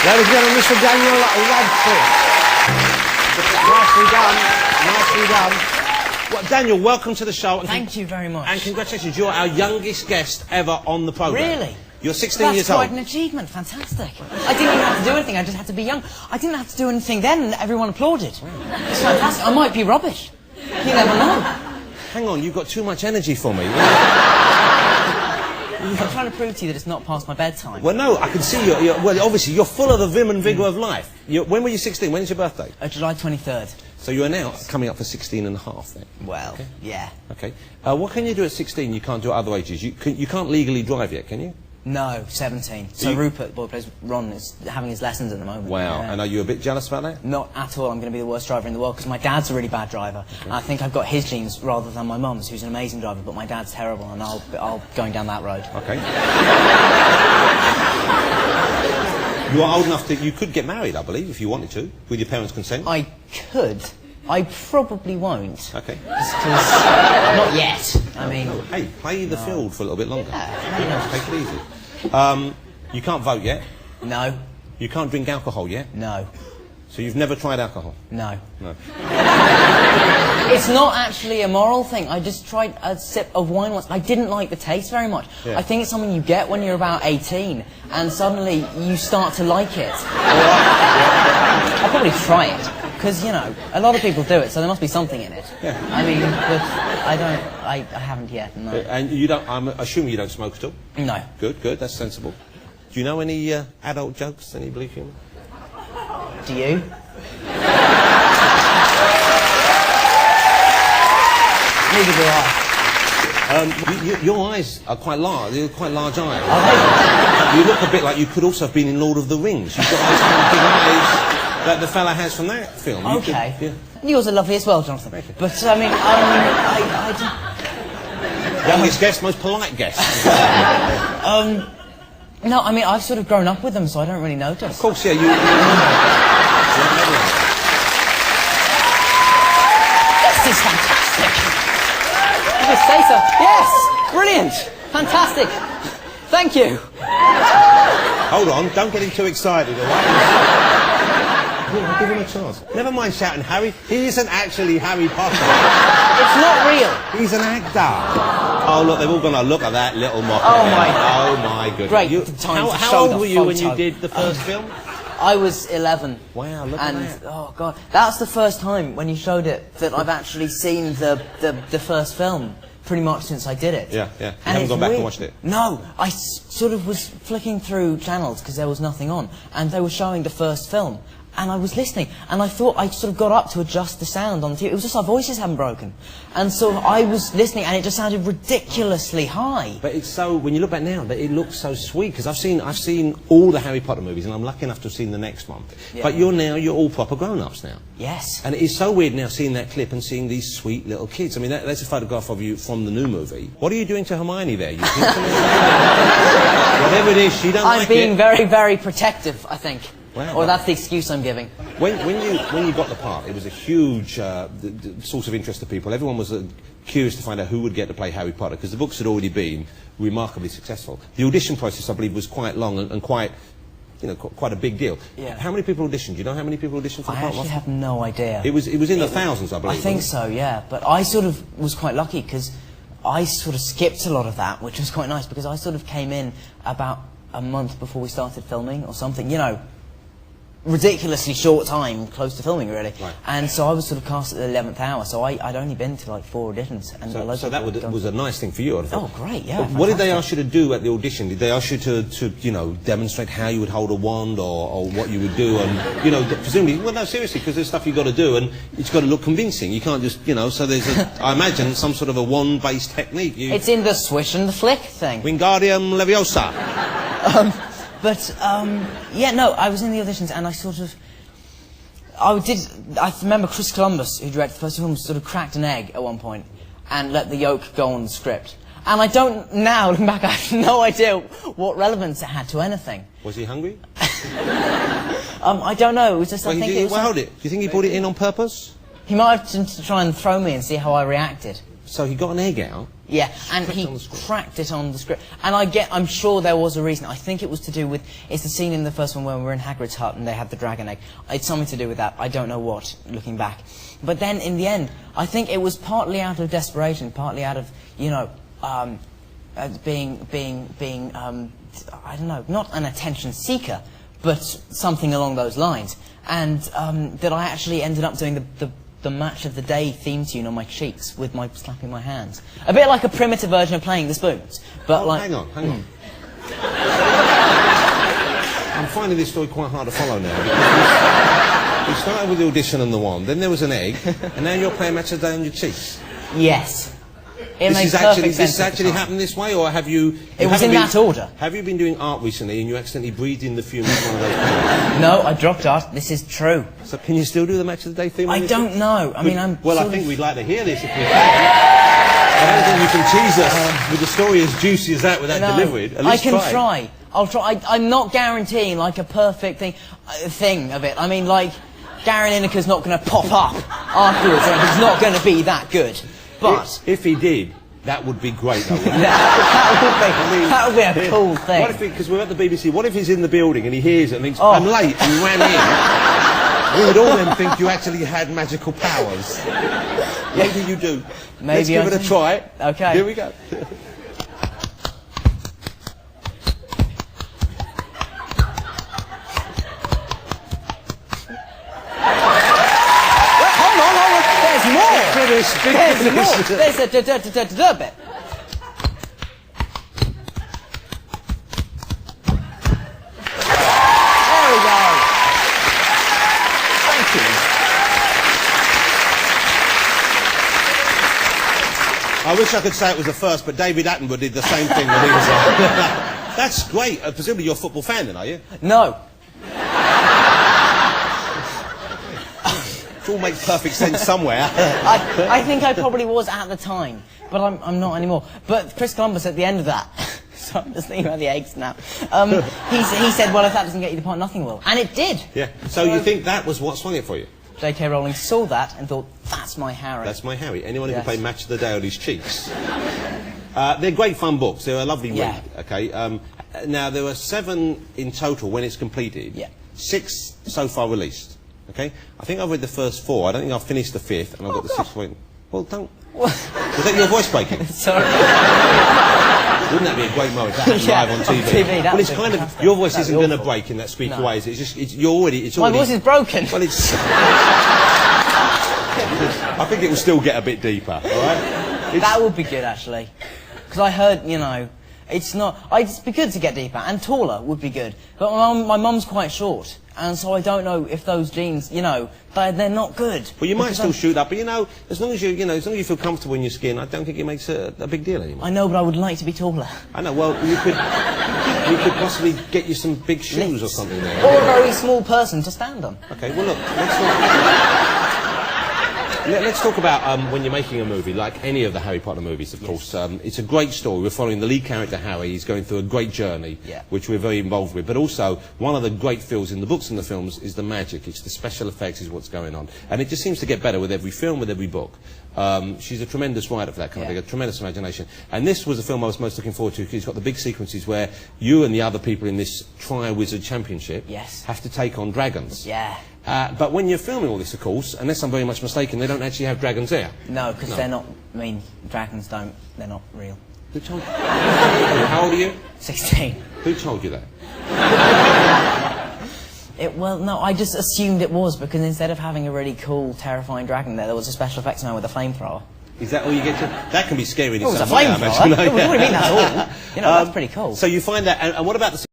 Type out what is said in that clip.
Ladies and gentlemen, Mr. Daniel Radcliffe. Nicely done. Nicely done. Well, Daniel, welcome to the show. Thank you very much. And congratulations, you're our youngest guest ever on the programme. Really? You're 16 years That's quite old. an achievement. Fantastic. I didn't even have to do anything. I just had to be young. I didn't have to do anything then, and everyone applauded. It's fantastic. I might be rubbish. You never know. Hang on, you've got too much energy for me. I'm trying to prove to you that it's not past my bedtime. Well, no, I can see well, obviously, you're full of the vim and vigour of life. When were you 16? When's your birthday? July 23rd. So you are now coming up for 16 and a half, then? Well, okay. Yeah. Okay. What can you do at 16 you can't do at other ages? You can't legally drive yet, can you? No, 17. So Rupert, the boy who plays Ron, is having his lessons at the moment. Wow. Yeah. And are you a bit jealous about that? Not at all. I'm going to be the worst driver in the world because my dad's a really bad driver. Okay. I think I've got his genes rather than my mum's, who's an amazing driver, but my dad's terrible, and I'll going down that road. Okay. You are old enough that you could get married, I believe, if you wanted to, with your parents' consent. I could. I probably won't. Okay. Not yet. I mean... Hey, play the field for a little bit longer. Yeah. Take it easy. You can't vote yet? No. You can't drink alcohol yet? No. So you've never tried alcohol? No. No. It's not actually a moral thing. I just tried a sip of wine once. I didn't like the taste very much. Yeah. I think it's something you get when you're about 18, and suddenly you start to like it. I'll probably try it. Because, you know, a lot of people do it, so there must be something in it. Yeah. I mean, but I haven't yet, no. And you don't, I'm assuming you don't smoke at all? No. Good, good, that's sensible. Do you know any adult jokes, any bleak humour? Do you? Neither do I. Your eyes are quite large, they're quite large eyes. Oh. You look a bit like you could also have been in Lord of the Rings. You've got those kind of big eyes that the fella has from that film. Okay. Yeah. Yours are lovely as well, Jonathan. Thank you. But, I mean, Youngest guest, most polite guest. No, I mean, I've sort of grown up with them, so I don't really notice. Of course, yeah, you... This is fantastic! You just say so. Yes! Brilliant! Fantastic! Thank you! Hold on, don't get him too excited, all right? Yeah, give him a chance. Never mind shouting Harry. He isn't actually Harry Potter. It's not real. He's an actor. Oh, look, they've all gone, oh, look at that little mock. Oh, my Oh, my goodness. Great How old were you when you did the first film? I was 11. Wow, look at that. Oh, God. That's the first time, when you showed it, that I've actually seen the first film. Pretty much since I did it. Yeah, yeah. You And haven't gone back weird. and watched it? No, I sort of was flicking through channels because there was nothing on, and they were showing the first film, and I was listening, and I thought I sort of got up to adjust the sound on the TV. It was just our voices hadn't broken, and so I was listening, and it just sounded ridiculously high. But it's so, when you look back now, it looks so sweet, because I've seen all the Harry Potter movies, and I'm lucky enough to have seen the next one. Yeah. But you're all proper grown-ups now. Yes. And it's so weird now seeing that clip and seeing these sweet little kids. I mean, that's a photograph of you from the new movie. What are you doing to Hermione there? You whatever it is, she don't like it. I'm being very, very protective, I think. Wow. Or that's the excuse I'm giving. When you got the part, it was a huge source of interest to people. Everyone was curious to find out who would get to play Harry Potter, because the books had already been remarkably successful. The audition process, I believe, was quite long and quite, you know, quite a big deal. Yeah. How many people auditioned? Do you know how many people auditioned for the I part? actually have no idea. It was in the thousands, I believe. I think so, yeah. But I sort of was quite lucky because I sort of skipped a lot of that, which was quite nice because I sort of came in about a month before we started filming or something, you know. Ridiculously short time, close to filming, really. Right. And so I was sort of cast at the 11th hour, so I'd only been to like 4 auditions. And So that was a nice thing for you, I thought. Oh, great, yeah. What did they ask you to do at the audition? Did they ask you to you know, demonstrate how you would hold a wand or what you would do? And, you know, presumably, well, no, seriously, because there's stuff you've got to do and it's got to look convincing. You can't just, you know, so there's, I imagine, some sort of a wand-based technique. It's in the swish and the flick thing. Wingardium Leviosa. Yeah, no, I was in the auditions and I sort of... I remember Chris Columbus, who directed the first film, sort of cracked an egg at one point and let the yolk go on the script. And I don't, now, looking back, I have no idea what relevance it had to anything. Was he hungry? I don't know, it was just, I think it was... Do you think he brought it in on purpose? He might have to try and throw me and see how I reacted. So he got an egg out. Yeah, and he cracked it on the script. And I'm sure there was a reason. I think it was to do with, it's the scene in the first one where we're in Hagrid's hut and they have the dragon egg. It's something to do with that. I don't know what, looking back. But then in the end, I think it was partly out of desperation, partly out of, you know, being I don't know, not an attention seeker, but something along those lines. And that I actually ended up doing the match of the day theme tune on my cheeks with my slapping my hands. A bit like a primitive version of playing the spoons, but like... Hang on. I'm finding this story quite hard to follow now. We started with the audition and the wand, then there was an egg, and now you're playing match of the day on your cheeks. Yes. This has actually happened this way, or have you... It was in that order. Have you been doing art recently and you accidentally breathed in the fumes of one of those panels? No, I dropped art. This is true. So can you still do the match of the day theme? I don't know. I mean, Well, I think we'd like to hear this if we can. I don't think you can tease us with a story as juicy as that without delivering. At least I can try. I'll try. I'm not guaranteeing like a perfect thing of it. I mean, like, Gary Lineker's not going to pop up afterwards, and it's not going to be that good. But if he did, that would be great, though, wouldn't it? that would be a cool thing. What if, because we're at the BBC, what if he's in the building and he hears it and thinks, I'm late, and he ran in? We would all then think you actually had magical powers. Maybe you do. Let's give it a try. Okay. Here we go. There's more. There's a bit. There we go. Thank you. I wish I could say it was the first, but David Attenborough did the same thing when he was That's great. Presumably you're a football fan then, are you? No. It all makes perfect sense somewhere. I think I probably was at the time, but I'm not anymore. But Chris Columbus at the end of that, so I'm just thinking about the eggs now, he said, well, if that doesn't get you the part, nothing will. And it did. Yeah. So you think that was what swung it for you? J.K. Rowling saw that and thought, that's my Harry. That's my Harry. Anyone who can play Match of the Day on his cheeks. They're great fun books. They're a lovely read. Okay. Now, there are 7 in total when it's completed. Yeah. 6 so far released. Okay? I think I've read the first 4. I don't think I've finished the 5th, and I've got the 6th one. Well, don't... Was that your voice breaking? Sorry. Wouldn't that be a great moment to have live on TV? Well, it's kind of... Your voice isn't going to break in that squeaky way, is it? It's just... you're already... My voice is broken. Well, it's... I think it will still get a bit deeper, all right? That would be good, actually. Because I heard, you know... It's not... It'd be good to get deeper, and taller would be good. But my mum's quite short, and so I don't know if those genes, you know, they're not good. Well, you might still shoot up, but you know, as long as you feel comfortable in your skin, I don't think it makes a big deal anymore. I know, but I would like to be taller. I know. Well, you could possibly get you some big shoes or something there. Or a very small person to stand on. Okay. Well, look. Let's talk about when you're making a movie, like any of the Harry Potter movies, of course. It's a great story. We're following the lead character, Harry. He's going through a great journey, which we're very involved with. But also, one of the great feels in the books and the films is the magic. It's the special effects is what's going on. And it just seems to get better with every film, with every book. She's a tremendous writer for that kind of thing, a tremendous imagination. And this was the film I was most looking forward to, because it's got the big sequences where you and the other people in this Tri-Wizard Championship have to take on dragons. Yeah. But when you're filming all this, of course, unless I'm very much mistaken, they don't actually have dragons there. No, because they're not... I mean, dragons don't... They're not real. Who told you? How old are you? 16. Who told you that? Well, no, I just assumed it was, because instead of having a really cool, terrifying dragon there was a special effects man with a flamethrower. Is that all you get to... That can be scary in itself. It was a flamethrower? What do you mean that's all? You know, that's pretty cool. So you find that... And what about the...